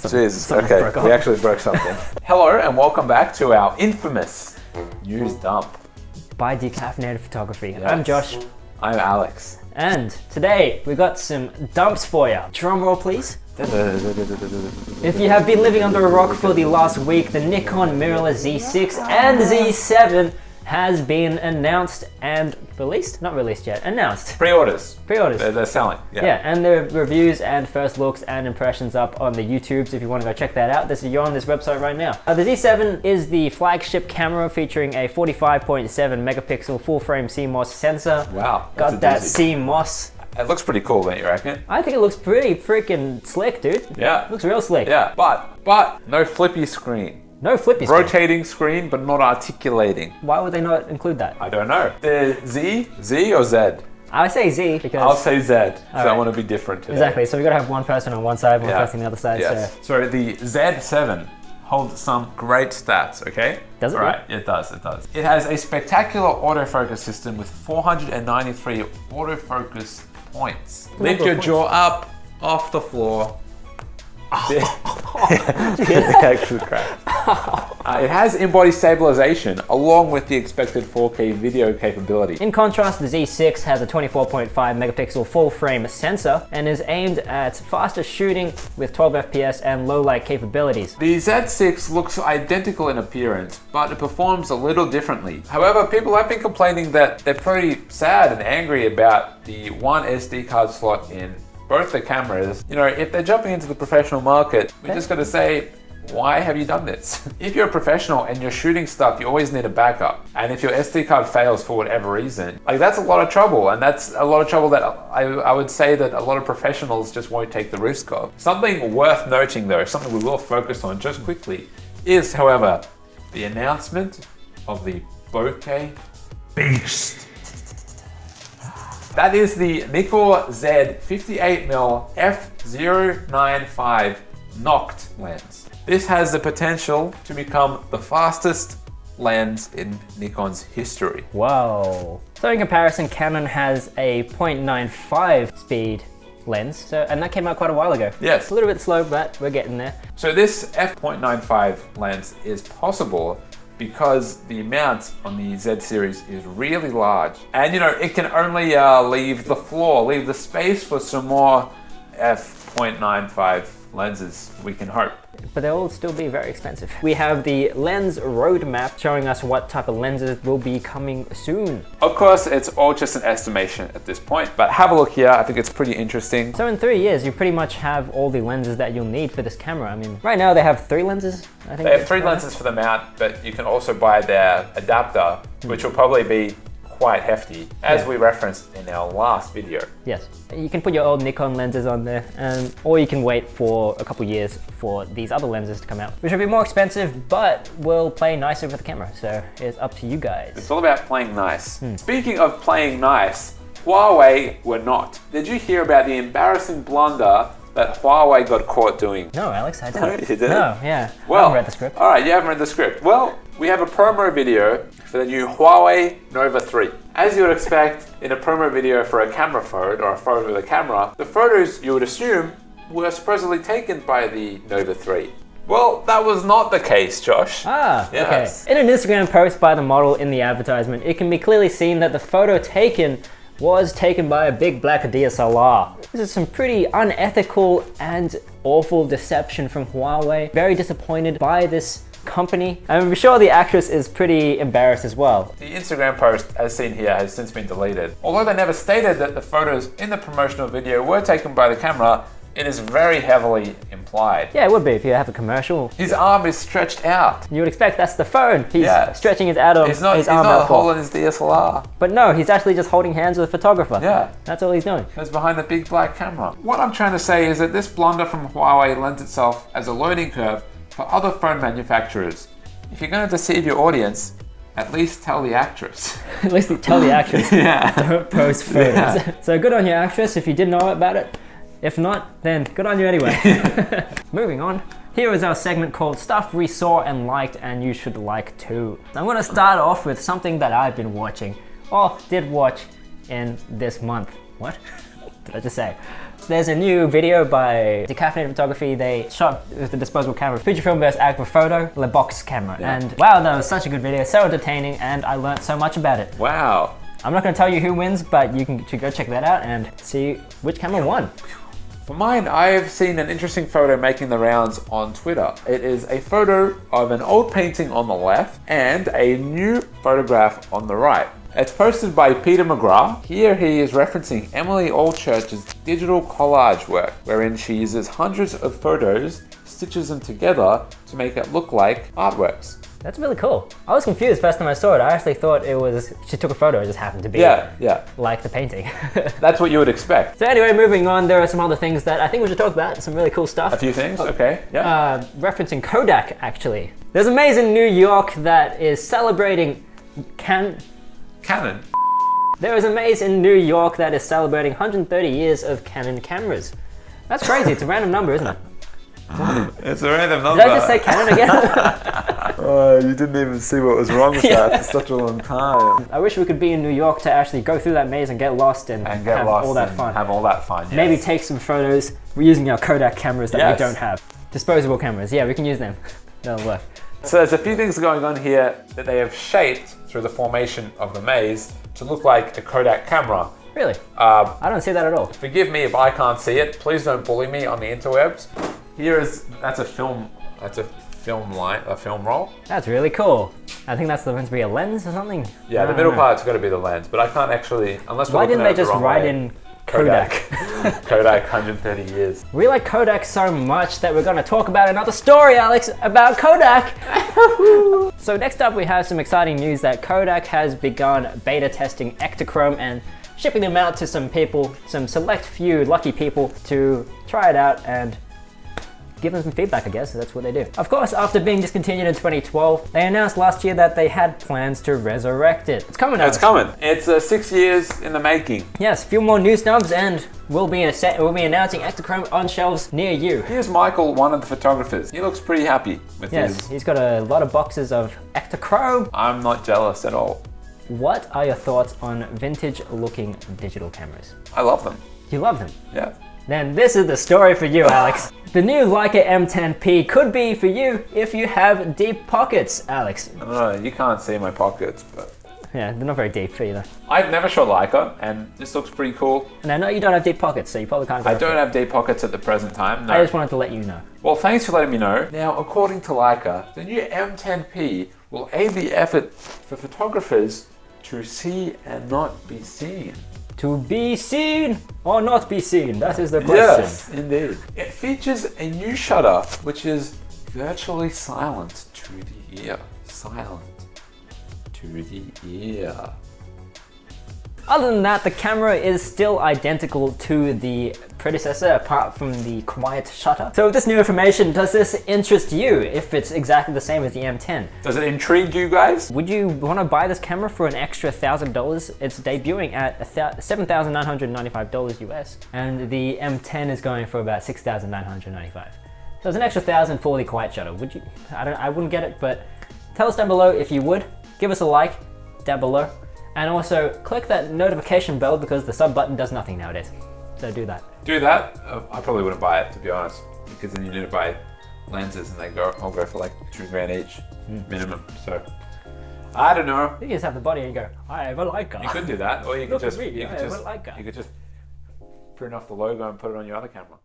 Jesus, okay, we actually broke something. Hello and welcome back to our infamous news dump. By Decaffeinated Photography. Yes. I'm Josh. I'm Alex. And today we got some dumps for you. Drum roll please. If you have been living under a rock for the last week, the Nikon Mirrorless Z6 and Z7 has been announced and released? Not released yet, announced. Pre-orders. Pre-orders. They're selling. Yeah, and the reviews and first looks and impressions up on the YouTubes if you want to go check that out. You're on this website right now. The Z7 is the flagship camera featuring a 45.7 megapixel full frame CMOS sensor. Wow. Got that CMOS. It looks pretty cool, don't you reckon? I think it looks pretty freaking slick, dude. Yeah. It looks real slick. Yeah, but no flippy screen. No flippy screen. Rotating screen, but not articulating. Why would they not include that? I don't know. The Z or Z? I would say Z because... I'll say Z, because I right. want to be different today. Exactly, so we gotta have one person on one side, one person on the other side. Yes. So the Z7 holds some great stats, okay? Does it? All right, it does. It has a spectacular autofocus system with 493 autofocus points. Lift your jaw up off the floor. Actually crap. It has in-body stabilization along with the expected 4K video capability. In contrast, the Z6 has a 24.5 megapixel full frame sensor and is aimed at faster shooting with 12 FPS and low light capabilities. The Z6 looks identical in appearance, but it performs a little differently. However, people have been complaining that they're pretty sad and angry about the one SD card slot in both the cameras. You know, if they're jumping into the professional market, we're just gonna say, why have you done this? If you're a professional and you're shooting stuff, you always need a backup. And if your SD card fails for whatever reason, like that's a lot of trouble. And that's a lot of trouble that I would say that a lot of professionals just won't take the risk of. Something worth noting though, something we will focus on just quickly, is however, the announcement of the BOKEH Beast. That is the Nikon Z 58mm f/0.95 Noct lens. This has the potential to become the fastest lens in Nikon's history. Wow. So in comparison, Canon has a 0.95 speed lens, and that came out quite a while ago. Yes. A little bit slow, but we're getting there. So this f/0.95 lens is possible because the mount on the Z series is really large. And you know, it can only leave the space for some more f/0.95 lenses, we can hope. But they'll all still be very expensive. We have the lens roadmap showing us what type of lenses will be coming soon. Of course, it's all just an estimation at this point, but have a look here. I think it's pretty interesting. So in 3 years, you pretty much have all the lenses that you'll need for this camera. I mean, right now they have 3 lenses, I think. They have 3 lenses for the mount, but you can also buy their adapter, which will probably be quite hefty, as we referenced in our last video. Yes, you can put your old Nikon lenses on there, or you can wait for a couple years for these other lenses to come out, which will be more expensive, but will play nicer with the camera. So it's up to you guys. It's all about playing nice. Speaking of playing nice, Huawei were not. Did you hear about the embarrassing blunder that Huawei got caught doing? No, Alex, I didn't. You didn't? No, yeah. Well, I haven't read the script. All right, you haven't read the script. Well, we have a promo video for the new Huawei Nova 3. As you would expect in a promo video for a camera phone or a phone with a camera, the photos you would assume were supposedly taken by the Nova 3. Well, that was not the case, Josh. Ah, Yes. okay. In an Instagram post by the model in the advertisement, it can be clearly seen that the photo taken was taken by a big black DSLR. This is some pretty unethical and awful deception from Huawei. Very disappointed by this company. I'm sure the actress is pretty embarrassed as well. The Instagram post, as seen here, has since been deleted. Although they never stated that the photos in the promotional video were taken by the camera, it is very heavily implied. Yeah, it would be if you have a commercial. His arm is stretched out. You would expect that's the phone. He's stretching his arm out. He's not holding his DSLR. But no, he's actually just holding hands with a photographer. Yeah. That's all he's doing. He's behind the big black camera. What I'm trying to say is that this blunder from Huawei lends itself as a learning curve for other phone manufacturers. If you're going to deceive your audience, at least tell the actress. At least tell the actress. Yeah. Don't post photos. Yeah. So good on you, actress, if you didn't know about it. If not, then good on you anyway. Moving on. Here is our segment called Stuff We Saw and Liked and You Should Like Too. I'm going to start off with something that I've been watching, or did watch in this month. What? did I just say? There's a new video by Decaffeinated Photography. They shot with the disposable camera, Fujifilm vs Agfa Photo, the box camera. Yeah. And wow, that was such a good video, so entertaining, and I learned so much about it. Wow. I'm not going to tell you who wins, but you can go check that out and see which camera won. For mine, I've seen an interesting photo making the rounds on Twitter. It is a photo of an old painting on the left and a new photograph on the right. It's posted by Peter McGrath. Here he is referencing Emily Allchurch's digital collage work, wherein she uses hundreds of photos, stitches them together to make it look like artworks. That's really cool. I was confused first time I saw it. I actually thought it was, she took a photo, it just happened to be like the painting. That's what you would expect. So anyway, moving on, there are some other things that I think we should talk about, some really cool stuff. A few things, okay, yeah. Referencing Kodak, actually. There's a maze in New York that is celebrating Canon. There is a maze in New York that is celebrating 130 years of Canon cameras. That's crazy, it's a random number, isn't it? It's a random number. Did I just say Canon again? Oh, you didn't even see what was wrong with that for such a long time. I wish we could be in New York to actually go through that maze and get lost and have all that fun. Have all that fun, yes. Maybe take some photos using our Kodak cameras that we don't have. Disposable cameras, yeah, we can use them. That'll work. So there's a few things going on here that they have shaped through the formation of the maze to look like a Kodak camera. Really? I don't see that at all. Forgive me if I can't see it. Please don't bully me on the interwebs. That's a film roll. That's really cool. I think that's meant to be a lens or something. Yeah, the middle part's got to be the lens, but I can't actually, unless we're Why looking didn't at they it the just wrong write way. in Kodak? Kodak 130 years. We like Kodak so much that we're going to talk about another story, Alex, about Kodak. So next up we have some exciting news that Kodak has begun beta testing Ektachrome and shipping them out to some people, some select few lucky people to try it out and give them some feedback, I guess. That's what they do. Of course, after being discontinued in 2012, they announced last year that they had plans to resurrect it. It's coming out. It's coming. It's 6 years in the making. Yes, a few more new snubs and we'll be announcing Ektachrome on shelves near you. Here's Michael, one of the photographers. He looks pretty happy with his... He's got a lot of boxes of Ektachrome. I'm not jealous at all. What are your thoughts on vintage looking digital cameras? I love them. You love them? Yeah. Then this is the story for you, Alex. The new Leica M10P could be for you if you have deep pockets, Alex. I don't know, you can't see my pockets, but... Yeah, they're not very deep either. I've never shot Leica, and this looks pretty cool. And I know you don't have deep pockets, so you probably can't go I don't have deep pockets at the present time, no. I just wanted to let you know. Well, thanks for letting me know. Now, according to Leica, the new M10P will aid the effort for photographers to see and not be seen. To be seen or not be seen? That is the question. Yes, indeed. It features a new shutter, which is virtually silent to the ear. Silent to the ear. Other than that, the camera is still identical to the predecessor, apart from the quiet shutter. So with this new information, does this interest you if it's exactly the same as the M10? Does it intrigue you guys? Would you want to buy this camera for an extra $1,000? It's debuting at $7,995 US, and the M10 is going for about $6,995. So it's an extra $1,000 for the quiet shutter. Would you? I wouldn't get it, but tell us down below if you would. Give us a like down below. And also click that notification bell because the sub button does nothing nowadays. So do that. Do that? I probably wouldn't buy it, to be honest, because then you need to buy lenses and they all go for like $2,000 each minimum. So I don't know. You just have the body and you go, I have a Leica. You could do that, or you could Look just at me, you I could have just a Leica. print off the logo and put it on your other camera.